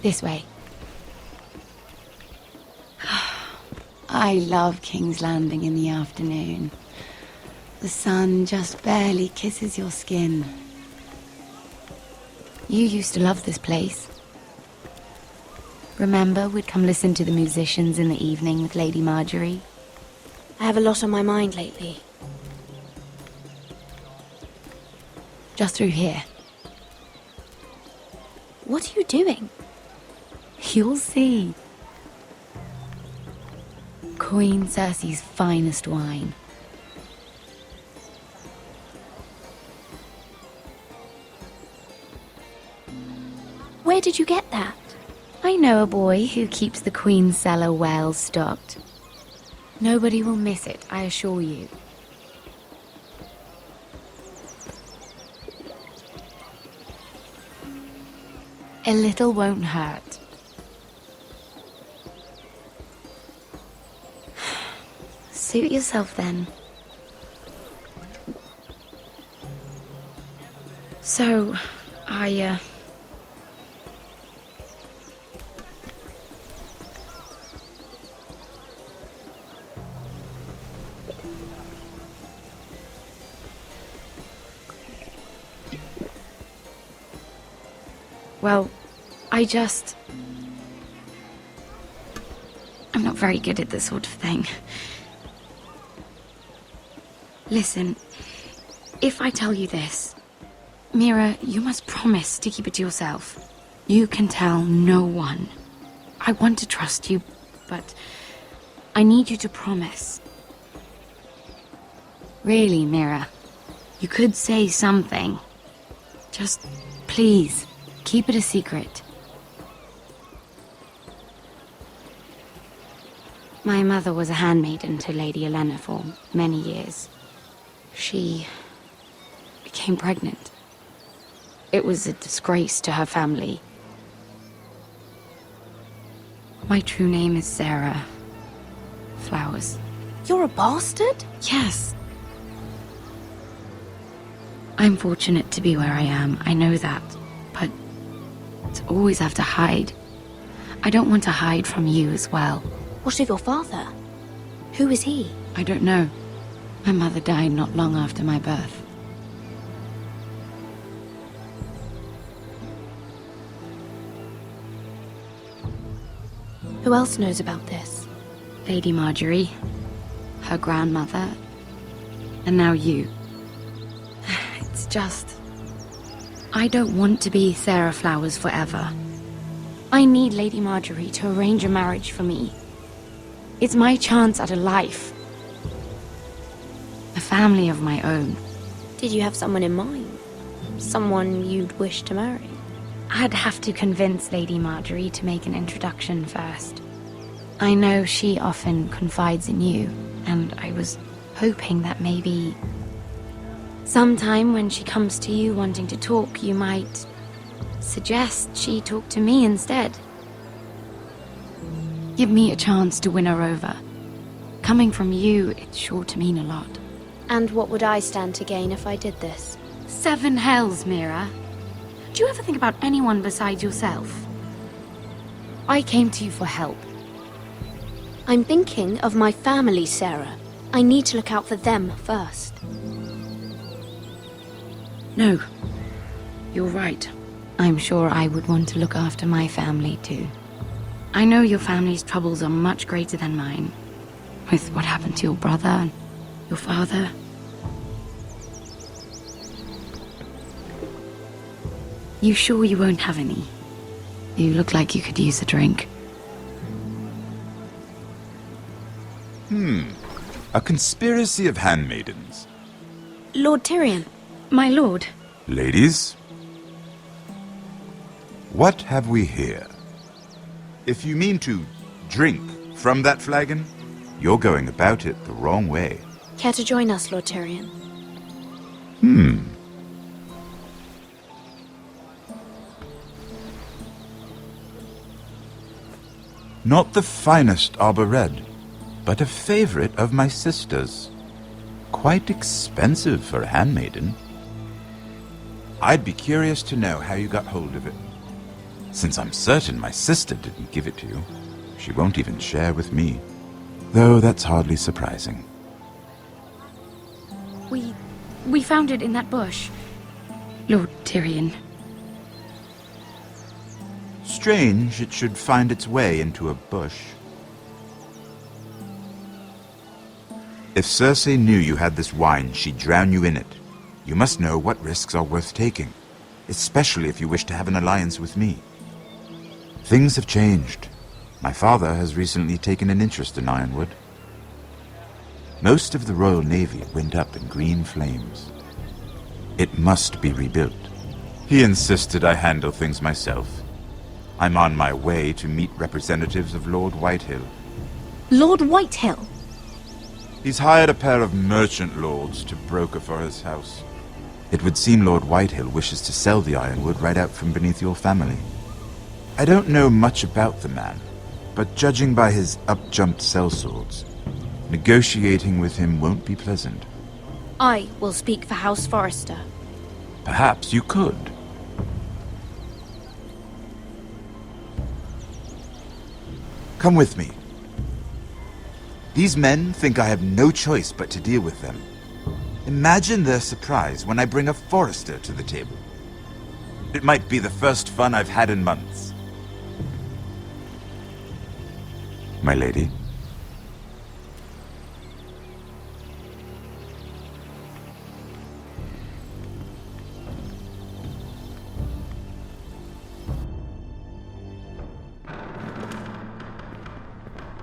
This way. I love King's Landing in the afternoon. The sun just barely kisses your skin. You used to love this place. Remember, we'd come listen to the musicians in the evening with Lady Marjorie? I have a lot on my mind lately. Just through here. What are you doing? You'll see. Queen Cersei's finest wine. Where did you get that? I know a boy who keeps the Queen's cellar well stocked. Nobody will miss it, I assure you. A little won't hurt. Suit yourself then. So, Well, I'm not very good at this sort of thing. Listen, if I tell you this, Mira, you must promise to keep it to yourself. You can tell no one. I want to trust you, but I need you to promise. Really, Mira, you could say something. Just, please, keep it a secret. My mother was a handmaiden to Lady Olenna for many years. She became pregnant. It was a disgrace to her family. My true name is Sarah Flowers. You're a bastard? Yes. I'm fortunate to be where I am, I know that. But to always have to hide. I don't want to hide from you as well. What of your father? Who is he? I don't know. My mother died not long after my birth. Who else knows about this? Lady Marjorie, her grandmother, and now you. It's just... I don't want to be Sarah Flowers forever. I need Lady Marjorie to arrange a marriage for me. It's my chance at a life. A family of my own. Did you have someone in mind? Someone you'd wish to marry? I'd have to convince Lady Marjorie to make an introduction first. I know she often confides in you, and I was hoping that maybe... sometime when she comes to you wanting to talk, you might suggest she talk to me instead. Give me a chance to win her over. Coming from you, it's sure to mean a lot. And what would I stand to gain if I did this? 7 hells, Mira. Do you ever think about anyone besides yourself? I came to you for help. I'm thinking of my family, Sarah. I need to look out for them first. No. You're right. I'm sure I would want to look after my family, too. I know your family's troubles are much greater than mine. With what happened to your brother and your father. You sure you won't have any? You look like you could use a drink. A conspiracy of handmaidens. Lord Tyrion. My lord. Ladies, what have we here? If you mean to drink from that flagon, you're going about it the wrong way. Care to join us, Lord Tyrion? Not the finest arbor red, but a favorite of my sister's. Quite expensive for a handmaiden. I'd be curious to know how you got hold of it. Since I'm certain my sister didn't give it to you, she won't even share with me. Though that's hardly surprising. We found it in that bush. Lord Tyrion. Strange it should find its way into a bush. If Cersei knew you had this wine, she'd drown you in it. You must know what risks are worth taking, especially if you wish to have an alliance with me. Things have changed. My father has recently taken an interest in Ironwood. Most of the Royal Navy went up in green flames. It must be rebuilt. He insisted I handle things myself. I'm on my way to meet representatives of Lord Whitehill. Lord Whitehill? He's hired a pair of merchant lords to broker for his house. It would seem Lord Whitehill wishes to sell the Ironwood right out from beneath your family. I don't know much about the man, but judging by his up-jumped sellswords, negotiating with him won't be pleasant. I will speak for House Forrester. Perhaps you could. Come with me. These men think I have no choice but to deal with them. Imagine their surprise when I bring a Forrester to the table. It might be the first fun I've had in months. My lady.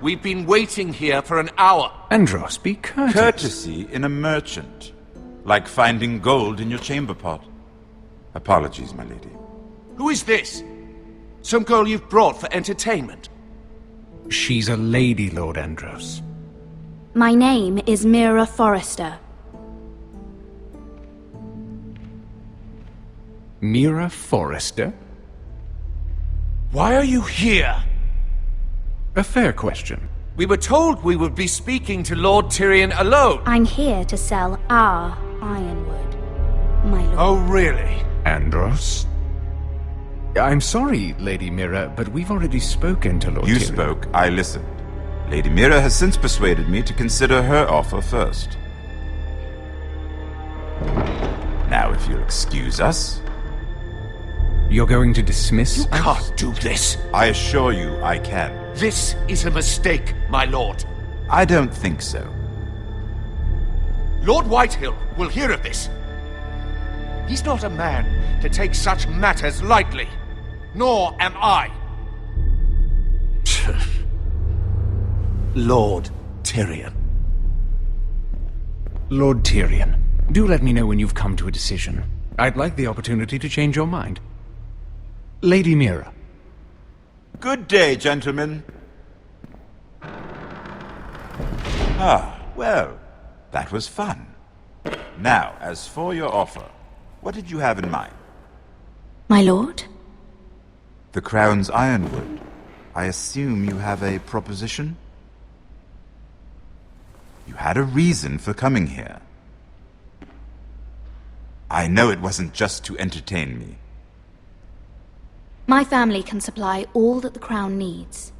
We've been waiting here for an hour. Andros, be courteous. Courtesy in a merchant. Like finding gold in your chamber pot. Apologies, my lady. Who is this? Some girl you've brought for entertainment? She's a lady, Lord Andros. My name is Mira Forrester. Mira Forrester? Why are you here? A fair question. We were told we would be speaking to Lord Tyrion alone. I'm here to sell our Ironwood, my lord. Oh, really? Andros? I'm sorry, Lady Mira, but we've already spoken to Lord You Tyrion. spoke, I listened. Lady Mira has since persuaded me to consider her offer first. Now, if you'll excuse us... You're going to dismiss You us? can't do this. I assure you I can. This is a mistake, my lord. I don't think so. Lord Whitehill will hear of this. He's not a man to take such matters lightly. Nor am I. Lord Tyrion. Lord Tyrion, do let me know when you've come to a decision. I'd like the opportunity to change your mind. Lady Mira. Good day, gentlemen. Ah, well, that was fun. Now, as for your offer, what did you have in mind? My lord? The Crown's Ironwood. I assume you have a proposition? You had a reason for coming here. I know it wasn't just to entertain me. My family can supply all that the Crown needs.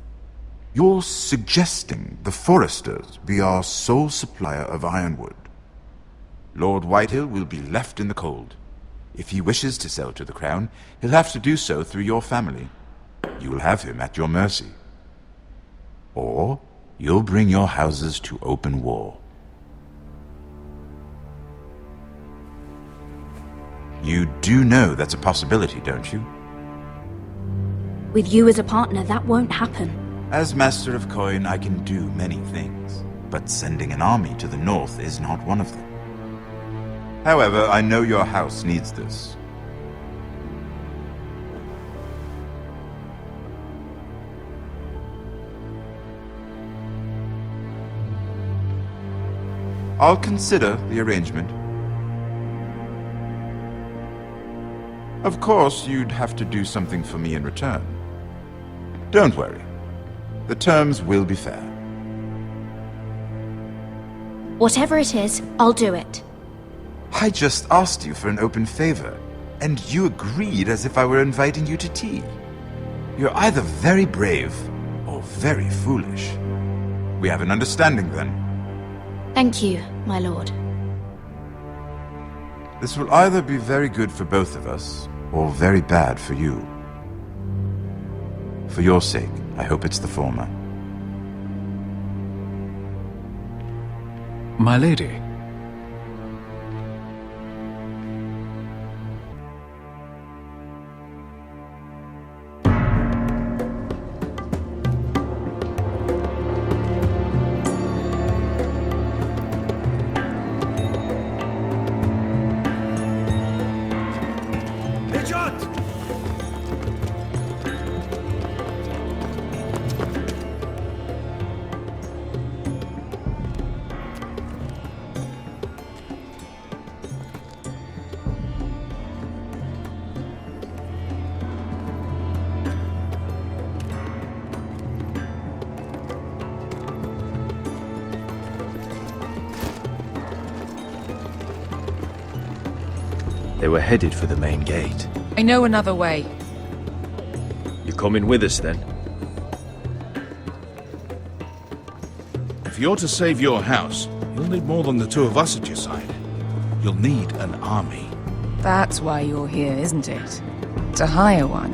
You're suggesting the Foresters be our sole supplier of Ironwood. Lord Whitehill will be left in the cold. If he wishes to sell to the Crown, he'll have to do so through your family. You will have him at your mercy. Or you'll bring your houses to open war. You do know that's a possibility, don't you? With you as a partner, that won't happen. As Master of Coin, I can do many things, but sending an army to the north is not one of them. However, I know your house needs this. I'll consider the arrangement. Of course, you'd have to do something for me in return. Don't worry. The terms will be fair. Whatever it is, I'll do it. I just asked you for an open favor. And you agreed as if I were inviting you to tea. You're either very brave or very foolish. We have an understanding then. Thank you, my lord. This will either be very good for both of us, or very bad for you. For your sake, I hope it's the former. My lady. They were headed for the main gate. I know another way. You coming with us then? If you're to save your house, you'll need more than the two of us at your side. You'll need an army. That's why you're here, isn't it? To hire one.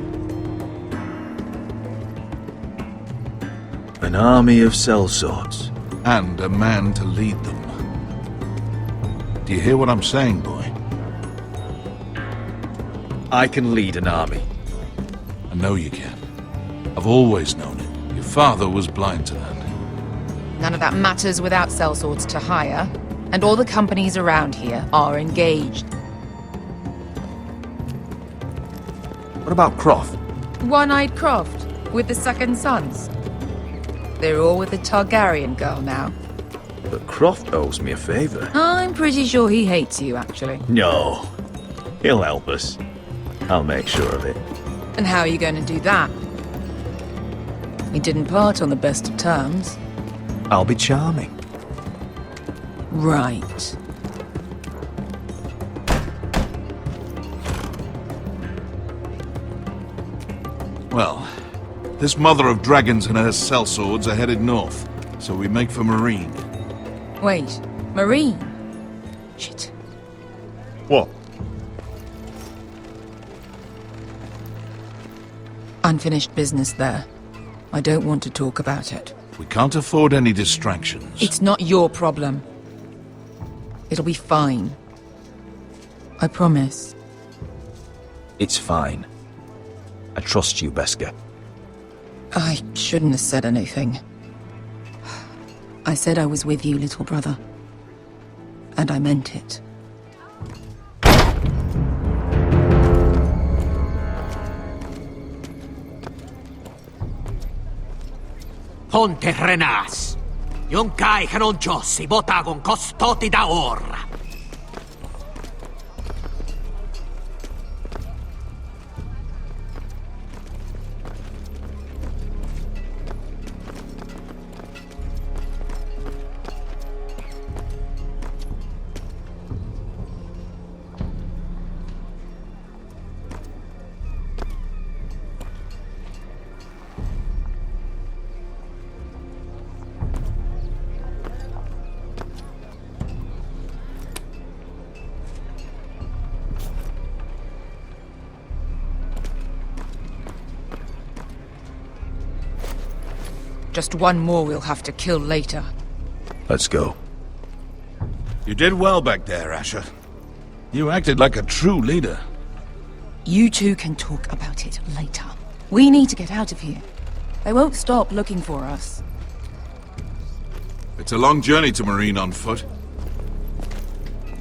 An army of sellswords. And a man to lead them. Do you hear what I'm saying, boy? I can lead an army. I know you can. I've always known it. Your father was blind to that. None of that matters without sellswords to hire, and all the companies around here are engaged. What about Croft? One-Eyed Croft, with the second sons. They're all with the Targaryen girl now. But Croft owes me a favor. I'm pretty sure he hates you, actually. No. He'll help us. I'll make sure of it. And how are you going to do that? We didn't part on the best of terms. I'll be charming. Right. Well, this mother of dragons and her sellswords are headed north, so we make for Marine. Wait, Marine? Shit. What? Unfinished business there. I don't want to talk about it. We can't afford any distractions. It's not your problem. It'll be fine. I promise. It's fine. I trust you, Beskar. I shouldn't have said anything. I said I was with you, little brother. And I meant it. Ponte Renas. Yon kai hanon jossi botagon kostoti da orra. Just one more we'll have to kill later. Let's go. You did well back there, Asher. You acted like a true leader. You two can talk about it later. We need to get out of here. They won't stop looking for us. It's a long journey to Marine on foot.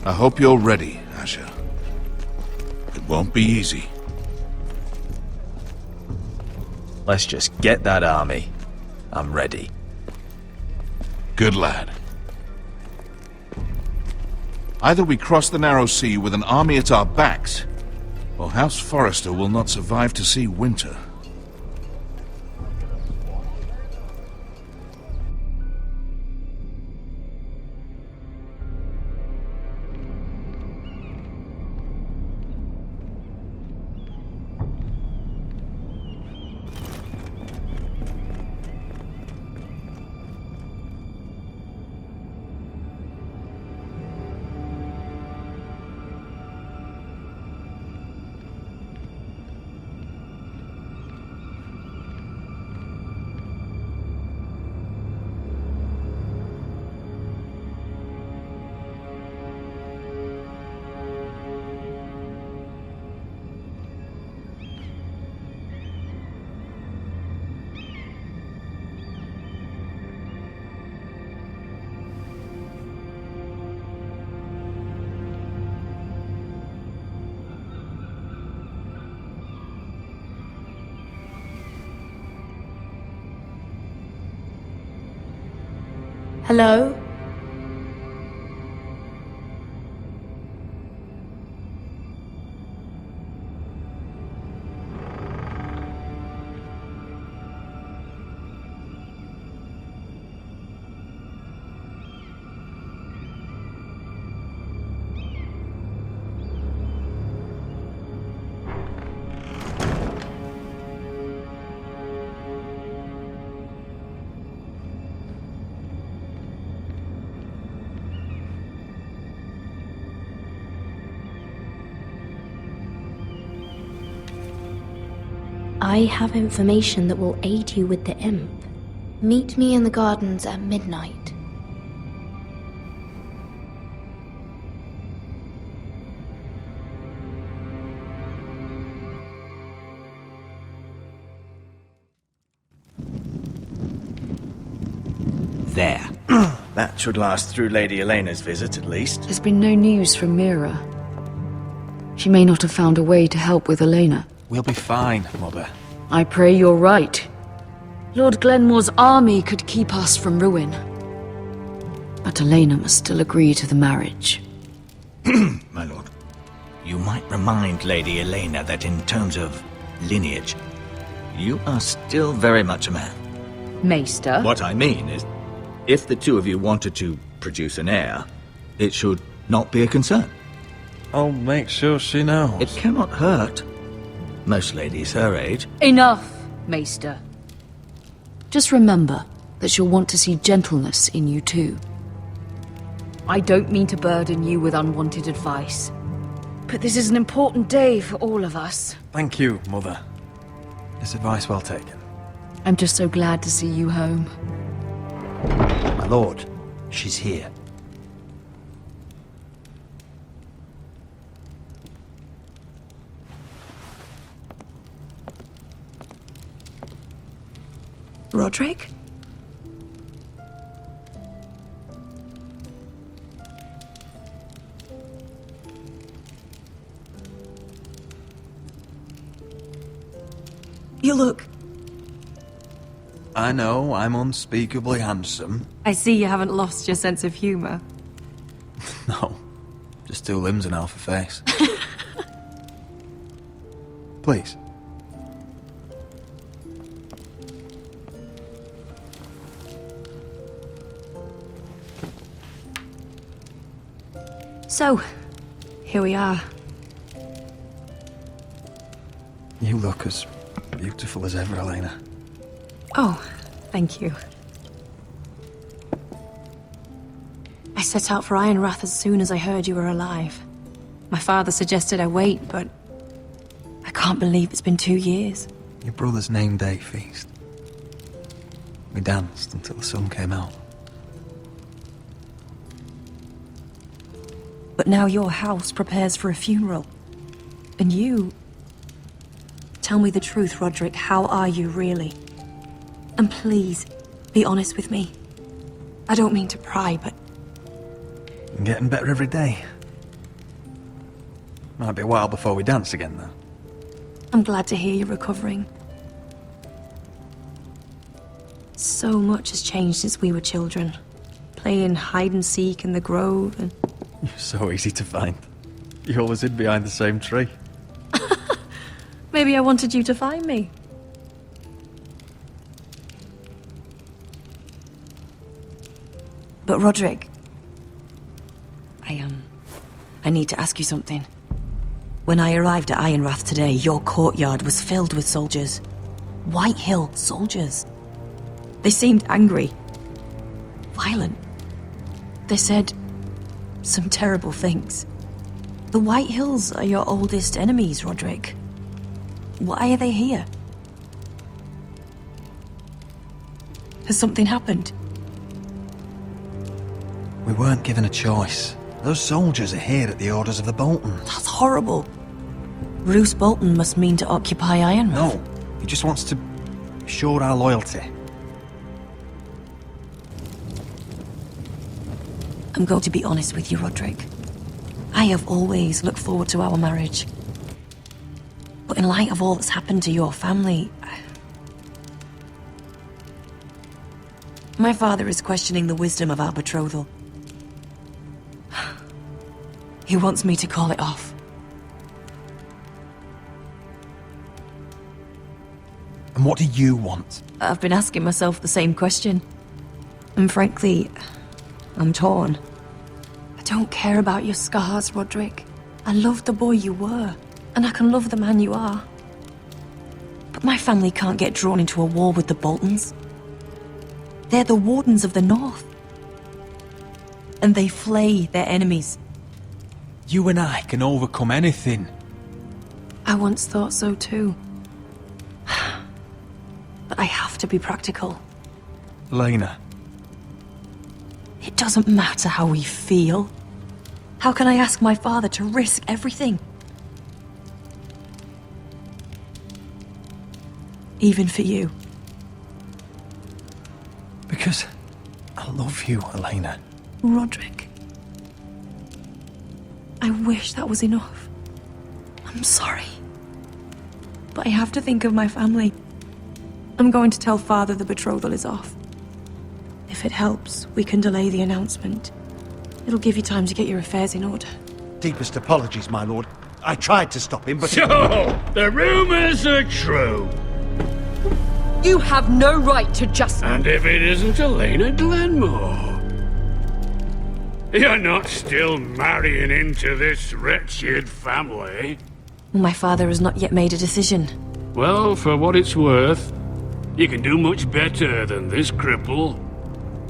I hope you're ready, Asher. It won't be easy. Let's just get that army. I'm ready. Good lad. Either we cross the narrow sea with an army at our backs, or House Forrester will not survive to see winter. Hello? I have information that will aid you with the imp. Meet me in the gardens at midnight. There. That should last through Lady Elena's visit, at least. There's been no news from Mira. She may not have found a way to help with Elena. We'll be fine, Mother. I pray you're right. Lord Glenmore's army could keep us from ruin. But Elena must still agree to the marriage. My lord, you might remind Lady Elena that in terms of lineage, you are still very much a man. Maester? What I mean is, if the two of you wanted to produce an heir, it should not be a concern. I'll make sure she knows. It cannot hurt. Most ladies her age. Enough, Maester. Just remember that she'll want to see gentleness in you too. I don't mean to burden you with unwanted advice, but this is an important day for all of us. Thank you, Mother. This advice well taken. I'm just so glad to see you home. My lord, she's here. Rodrik? You look... I know I'm unspeakably handsome. I see you haven't lost your sense of humor. No, just two limbs and half a face. Please. So, here we are. You look as beautiful as ever, Elena. Oh, thank you. I set out for Ironrath as soon as I heard you were alive. My father suggested I wait, but I can't believe it's been 2 years. Your brother's name day feast. We danced until the sun came out. But now your house prepares for a funeral. And you... Tell me the truth, Rodrik. How are you, really? And please, be honest with me. I don't mean to pry, but... I'm getting better every day. Might be a while before we dance again, though. I'm glad to hear you're recovering. So much has changed since we were children. Playing hide-and-seek in the grove and... You're so easy to find. You always hid behind the same tree. Maybe I wanted you to find me. But Rodrik... I need to ask you something. When I arrived at Ironrath today, your courtyard was filled with soldiers. Whitehill soldiers. They seemed angry. Violent. They said some terrible things. The Whitehills are your oldest enemies, Rodrik. Why are they here? Has something happened? We weren't given a choice. Those soldiers are here at the orders of the Bolton. That's horrible. Roose Bolton must mean to occupy Ironrath. No, he just wants to show our loyalty. I'm going to be honest with you, Rodrik. I have always looked forward to our marriage. But in light of all that's happened to your family... My father is questioning the wisdom of our betrothal. He wants me to call it off. And what do you want? I've been asking myself the same question. And frankly, I'm torn. I don't care about your scars, Rodrik. I love the boy you were, and I can love the man you are. But my family can't get drawn into a war with the Boltons. They're the Wardens of the North. And they flay their enemies. You and I can overcome anything. I once thought so too. But I have to be practical. Lena. It doesn't matter how we feel. How can I ask my father to risk everything? Even for you. Because I love you, Elena. Rodrik. I wish that was enough. I'm sorry. But I have to think of my family. I'm going to tell Father the betrothal is off. If it helps, we can delay the announcement. It'll give you time to get your affairs in order. Deepest apologies, my lord. I tried to stop him, but... So, the rumors are true. You have no right to just... And if it isn't Elena Glenmore? You're not still marrying into this wretched family? My father has not yet made a decision. Well, for what it's worth, you can do much better than this cripple.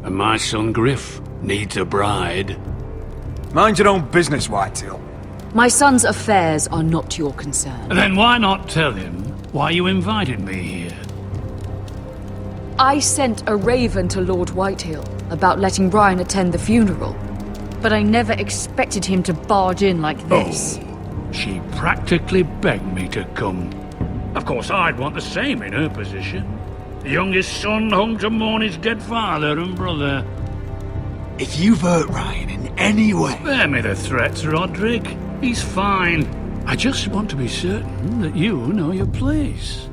And my son Griff needs a bride. Mind your own business, Whitehill. My son's affairs are not your concern. Then why not tell him why you invited me here? I sent a raven to Lord Whitehill about letting Brian attend the funeral. But I never expected him to barge in like this. Oh, she practically begged me to come. Of course, I'd want the same in her position. The youngest son home to mourn his dead father and brother. If you've hurt Ryan in any way... Spare me the threats, Rodrik. He's fine. I just want to be certain that you know your place.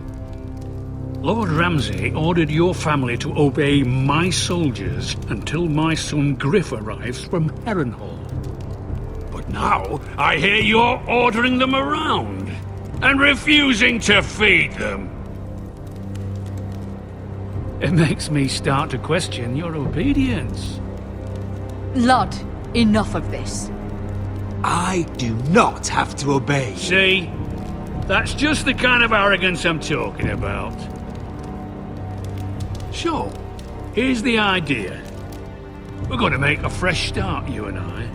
Lord Ramsay ordered your family to obey my soldiers until my son Griff arrives from Harrenhal. But now I hear you're ordering them around and refusing to feed them. It makes me start to question your obedience. Lud, enough of this. I do not have to obey. See? That's just the kind of arrogance I'm talking about. So, here's the idea. We're going to make a fresh start, you and I.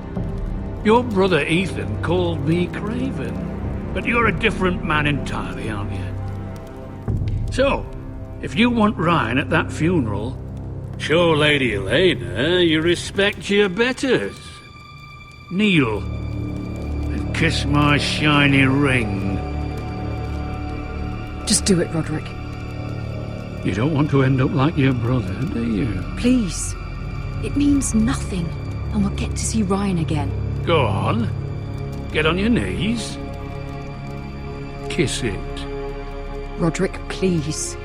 Your brother Ethan called me Craven, but you're a different man entirely, aren't you? So, if you want Ryan at that funeral, show Lady Elena you respect your betters. Kneel and kiss my shiny ring. Just do it, Rodrik. You don't want to end up like your brother, do you? Please. It means nothing, and we'll get to see Ryan again. Go on. Get on your knees. Kiss it. Rodrik, please.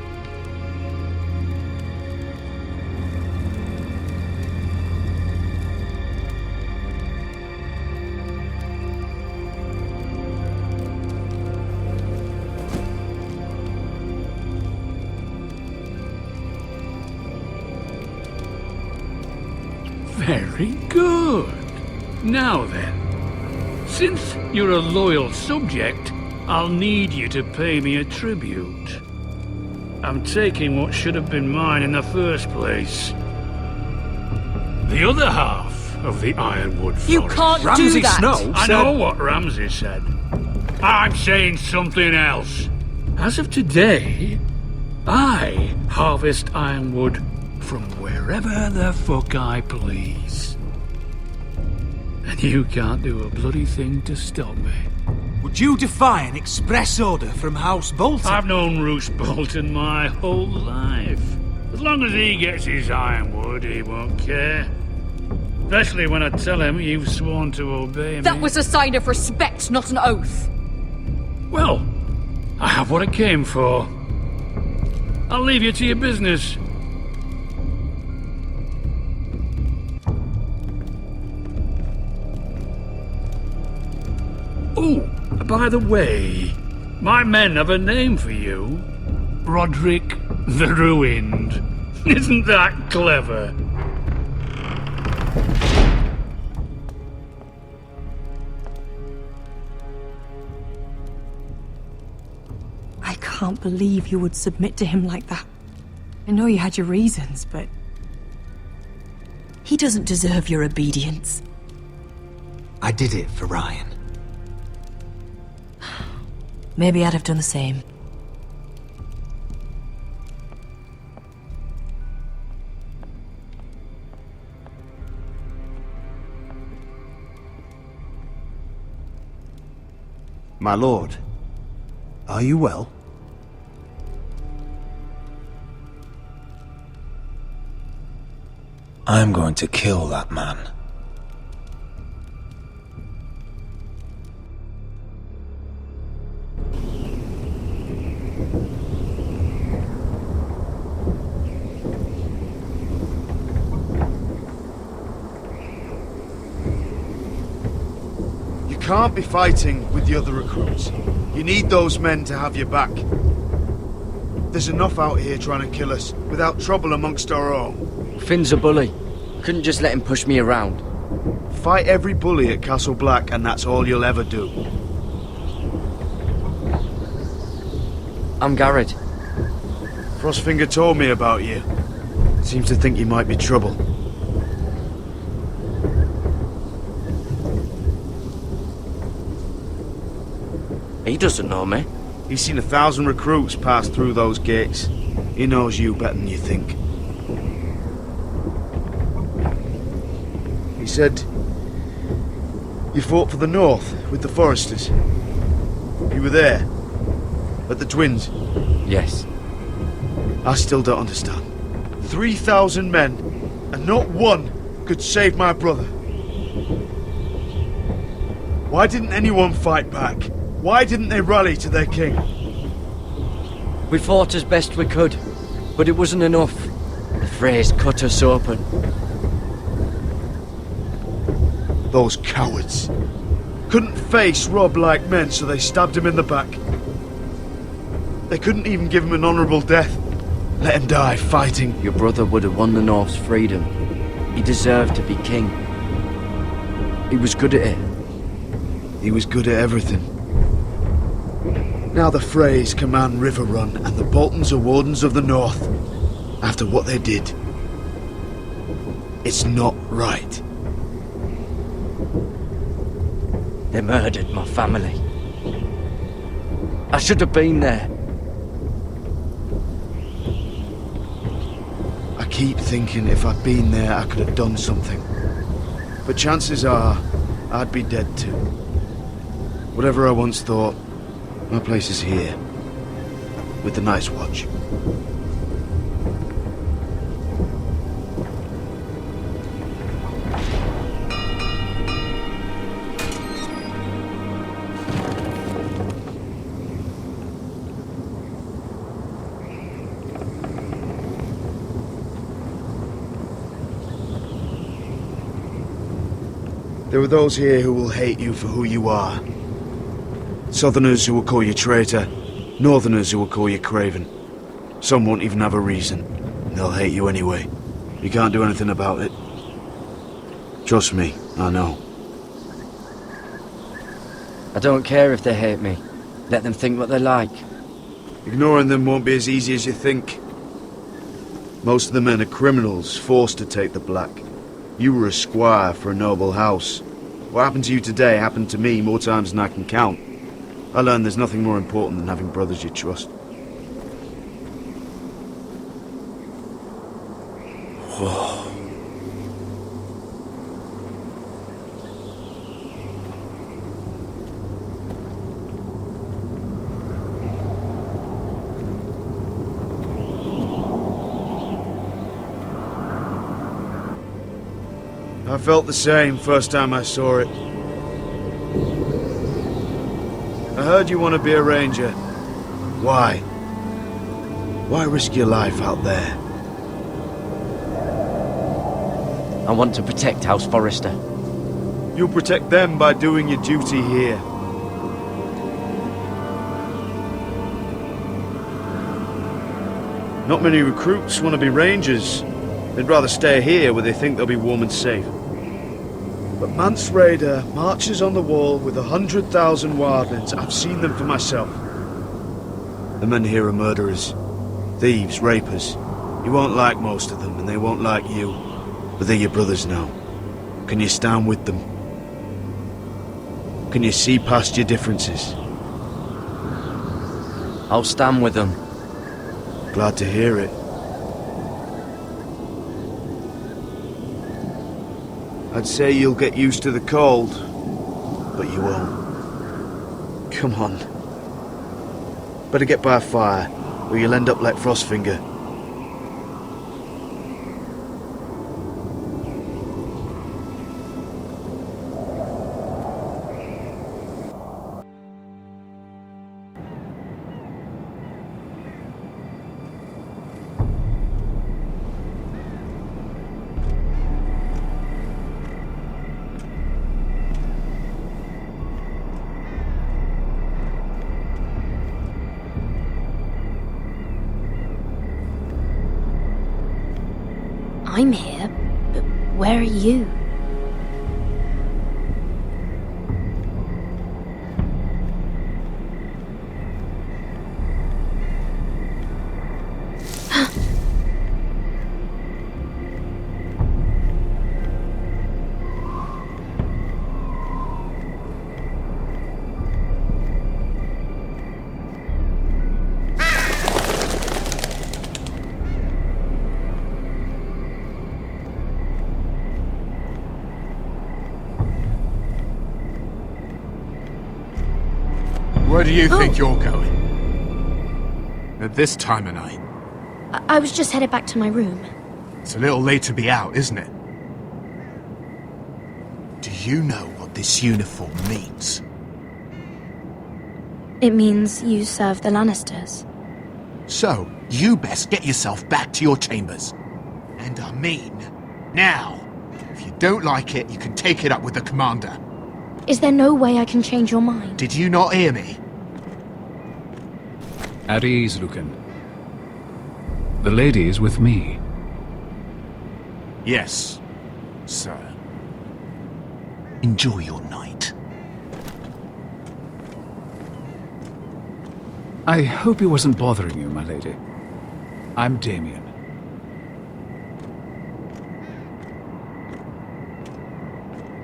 Very good. Now then, since you're a loyal subject, I'll need you to pay me a tribute. I'm taking what should have been mine in the first place. The other half of the Ironwood Forest. You can't Ramsay do that! Snow I said... know what Ramsay said. I'm saying something else. As of today, I harvest ironwood from wherever the fuck I please. And you can't do a bloody thing to stop me. Would you defy an express order from House Bolton? I've known Roose Bolton my whole life. As long as he gets his ironwood, he won't care. Especially when I tell him you've sworn to obey me. That was a sign of respect, not an oath. Well, I have what I came for. I'll leave you to your business. Oh, by the way, my men have a name for you. Rodrik the Ruined. Isn't that clever? I can't believe you would submit to him like that. I know you had your reasons, but... he doesn't deserve your obedience. I did it for Ryan. Maybe I'd have done the same. My lord, are you well? I'm going to kill that man. You can't be fighting with the other recruits. You need those men to have your back. There's enough out here trying to kill us, without trouble amongst our own. Finn's a bully. Couldn't just let him push me around. Fight every bully at Castle Black, and that's all you'll ever do. I'm Gared. Frostfinger told me about you. Seems to think you might be trouble. He doesn't know me. He's seen 1,000 recruits pass through those gates. He knows you better than you think. He said you fought for the North with the Foresters. You were there, at the Twins. Yes. I still don't understand. 3,000 men, and not one could save my brother. Why didn't anyone fight back? Why didn't they rally to their king? We fought as best we could, but it wasn't enough. The Freys cut us open. Those cowards. Couldn't face Rob like men, so they stabbed him in the back. They couldn't even give him an honourable death. Let him die fighting. Your brother would have won the North's freedom. He deserved to be king. He was good at it. He was good at everything. Now the Freys command Riverrun, and the Boltons are Wardens of the North. After what they did. It's not right. They murdered my family. I should have been there. I keep thinking if I'd been there, I could have done something. But chances are, I'd be dead too. Whatever I once thought, my place is here. With the Night's Watch. There are those here who will hate you for who you are. Southerners who will call you traitor. Northerners who will call you craven. Some won't even have a reason. They'll hate you anyway. You can't do anything about it. Trust me, I know. I don't care if they hate me. Let them think what they like. Ignoring them won't be as easy as you think. Most of the men are criminals, forced to take the black. You were a squire for a noble house. What happened to you today happened to me more times than I can count. I learned there's nothing more important than having brothers you trust. Whoa. I felt the same first time I saw it. I heard you want to be a ranger. Why? Why risk your life out there? I want to protect House Forrester. You'll protect them by doing your duty here. Not many recruits want to be rangers. They'd rather stay here where they think they'll be warm and safe. But Mance Raider marches on the wall with 100,000 wildlings. I've seen them for myself. The men here are murderers, thieves, rapers. You won't like most of them, and they won't like you. But they're your brothers now. Can you stand with them? Can you see past your differences? I'll stand with them. Glad to hear it. I'd say you'll get used to the cold, but you won't. Come on. Better get by a fire, or you'll end up like Frostfinger. I'm here, but where are you? Where do you think you're going? At this time of night? I was just headed back to my room. It's a little late to be out, isn't it? Do you know what this uniform means? It means you serve the Lannisters. So, you best get yourself back to your chambers. And I mean, now. If you don't like it, you can take it up with the commander. Is there no way I can change your mind? Did you not hear me? At ease, Lucan. The lady is with me. Yes, sir. Enjoy your night. I hope he wasn't bothering you, my lady. I'm Damien.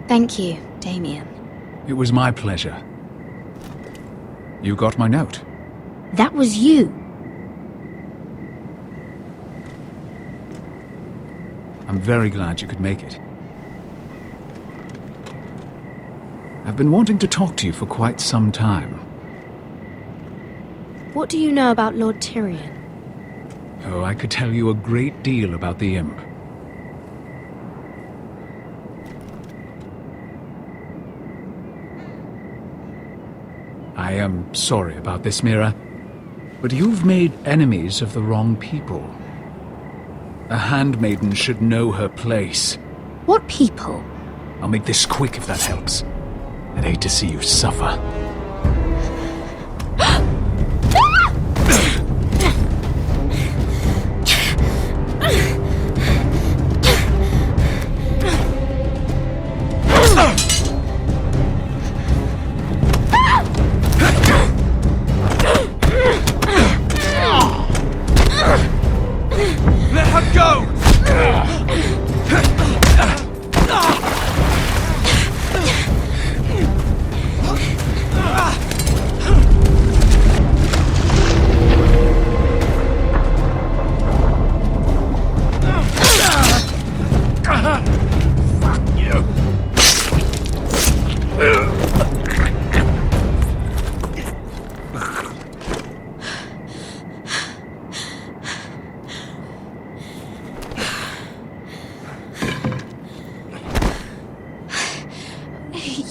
Thank you, Damien. It was my pleasure. You got my note. That was you. I'm very glad you could make it. I've been wanting to talk to you for quite some time. What do you know about Lord Tyrion? Oh, I could tell you a great deal about the Imp. I am sorry about this, Mira, but you've made enemies of the wrong people. A handmaiden should know her place. What people? I'll make this quick if that helps. I'd hate to see you suffer.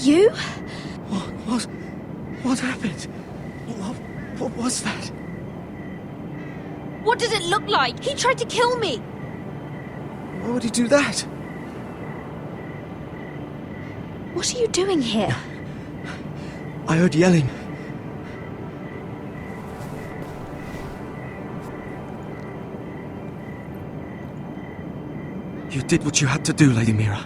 You? What happened? What was that? What does it look like? He tried to kill me! Why would he do that? What are you doing here? I heard yelling. You did what you had to do, Lady Mira.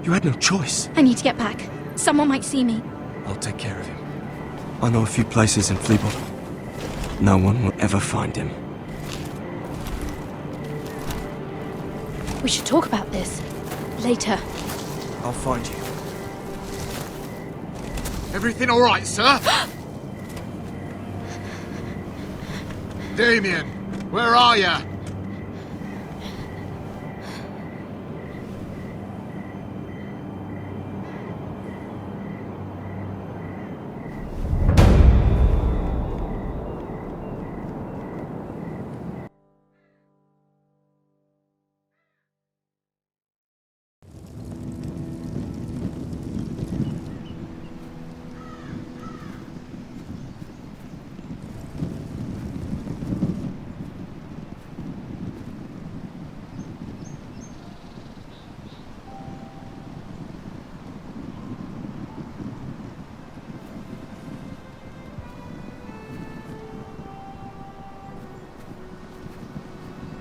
You had no choice. I need to get back. Someone might see me. I'll take care of him. I know a few places in Fleabot. No one will ever find him. We should talk about this. Later. I'll find you. Everything all right, sir? Damien, where are you?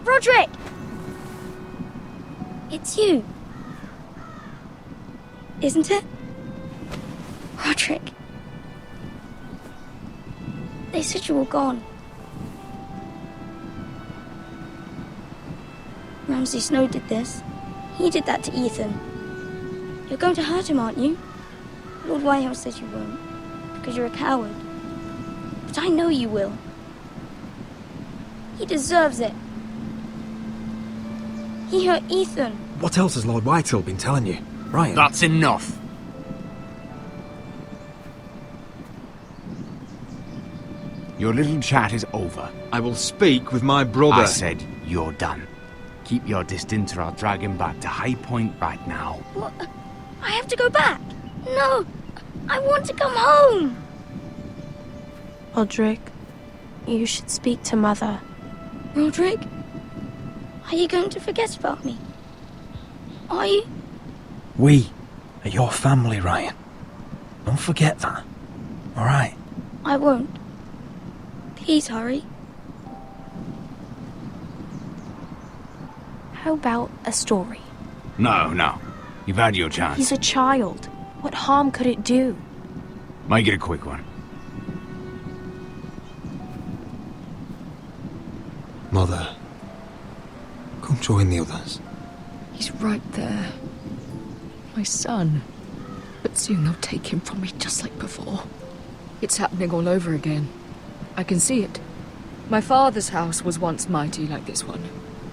Rodrik! It's you. Isn't it? Rodrik. They said you were gone. Ramsay Snow did this. He did that to Ethan. You're going to hurt him, aren't you? Lord Whitehill says you won't, because you're a coward. But I know you will. He deserves it. He hurt Ethan. What else has Lord Whitehill been telling you? Ryan? That's enough. Your little chat is over. I will speak with my brother. I said you're done. Keep your distance or I'll drag him back to High Point right now. What? I have to go back. No, I want to come home. Rodrik, you should speak to Mother. Rodrik? Are you going to forget about me? Are you? We are your family, Ryan. Don't forget that. Alright? I won't. Please hurry. How about a story? No. You've had your chance. He's a child. What harm could it do? Make it a quick one. Mother, come join the others. He's right there. My son. But soon they'll take him from me just like before. It's happening all over again. I can see it. My father's house was once mighty like this one,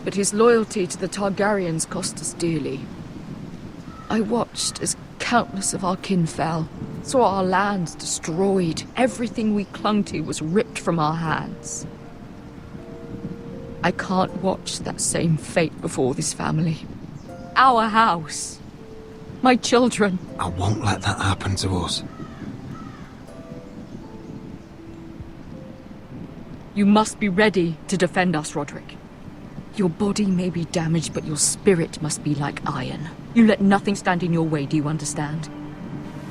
but his loyalty to the Targaryens cost us dearly. I watched as countless of our kin fell, saw our lands destroyed, everything we clung to was ripped from our hands. I can't watch that same fate before this family. Our house. My children. I won't let that happen to us. You must be ready to defend us, Rodrik. Your body may be damaged, but your spirit must be like iron. You let nothing stand in your way, do you understand?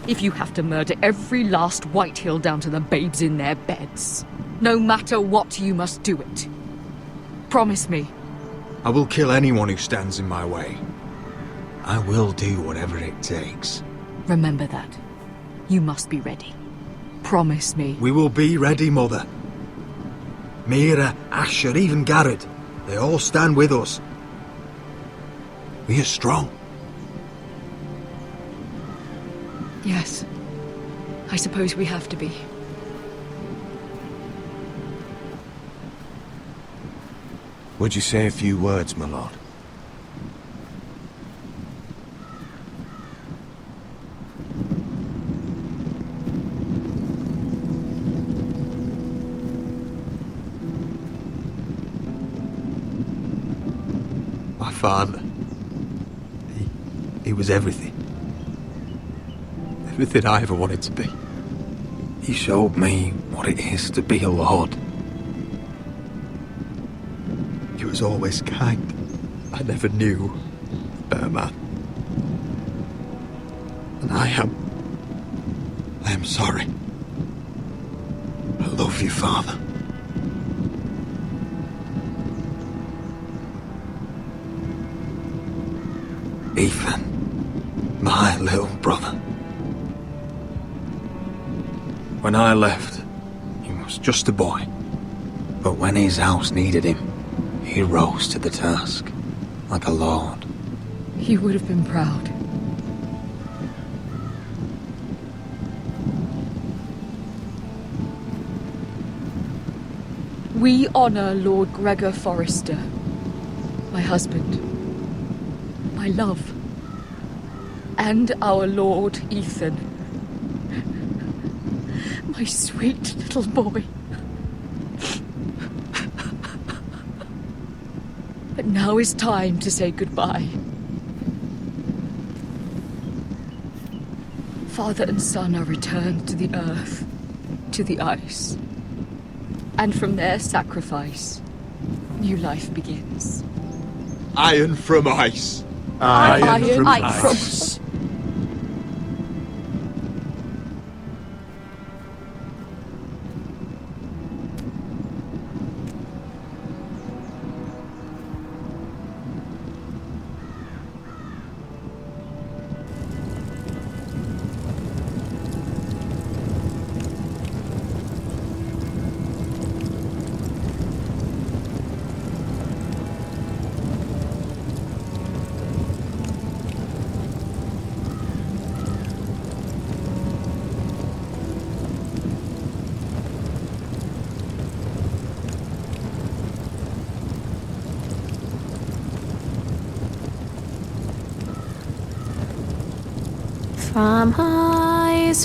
If you have to murder every last Whitehill down to the babes in their beds, no matter what, you must do it. Promise me. I will kill anyone who stands in my way. I will do whatever it takes. Remember that. You must be ready. Promise me. We will be ready, Mother. Mira, Asher, even Gared. They all stand with us. We are strong. Yes. I suppose we have to be. Would you say a few words, my lord? My father. He was everything. Everything I ever wanted to be. He showed me what it is to be a lord. He was always kind. I never knew a better man. And I am sorry. I love you, Father. little brother. When I left, he was just a boy. But when his house needed him, he rose to the task, like a lord. He would have been proud. We honor Lord Gregor Forrester, my husband, my love, and our Lord Ethan, my sweet little boy. But now is time to say goodbye. Father and son are returned to the earth, to the ice. And from their sacrifice, new life begins. Iron from ice. Iron from ice.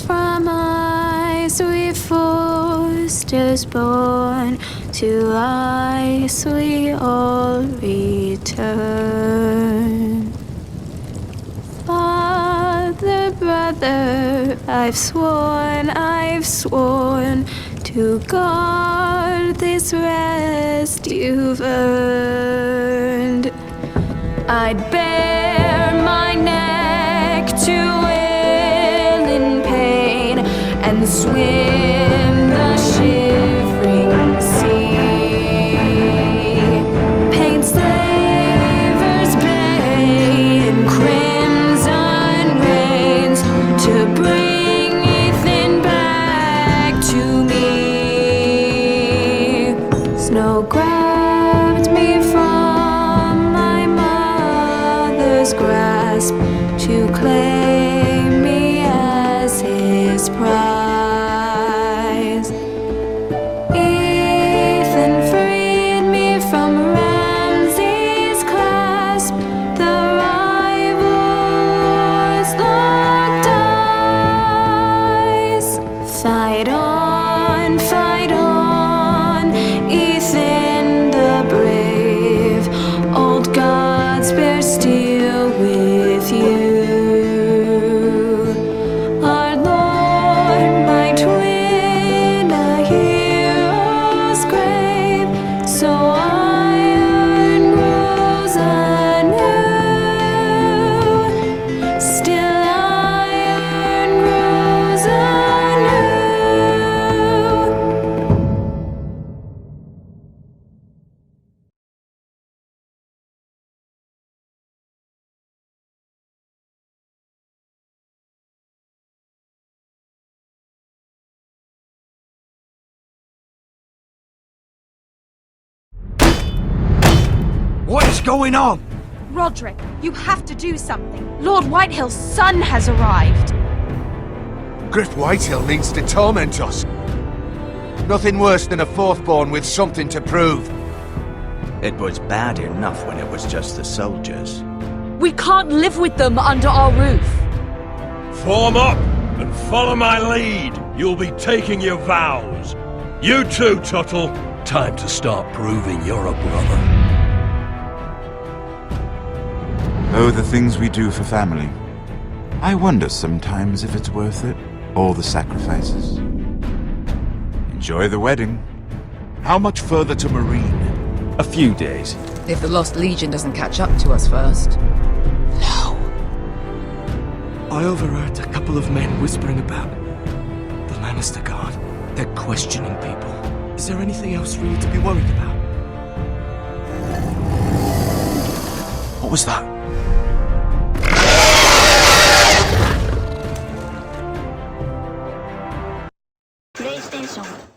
From ice we foresters born, to ice we all return. Father, brother, I've sworn to guard this rest you've earned. I'd bare my neck to and swim the shivering sea. Paint slavers' bay in crimson rains to bring Ethan back to me. Snow grabbed me from my mother's grasp to claim me as his prize. What is going on? Rodrik, you have to do something. Lord Whitehill's son has arrived. Griff Whitehill needs to torment us. Nothing worse than a fourthborn with something to prove. It was bad enough when it was just the soldiers. We can't live with them under our roof. Form up and follow my lead. You'll be taking your vows. You too, Tuttle. Time to start proving you're a brother. Oh, the things we do for family. I wonder sometimes if it's worth it, all the sacrifices. Enjoy the wedding. How much further to Marine? A few days. If the Lost Legion doesn't catch up to us first. No. I overheard a couple of men whispering about the Lannister Guard. They're questioning people. Is there anything else really to be worried about? What was that? stay so.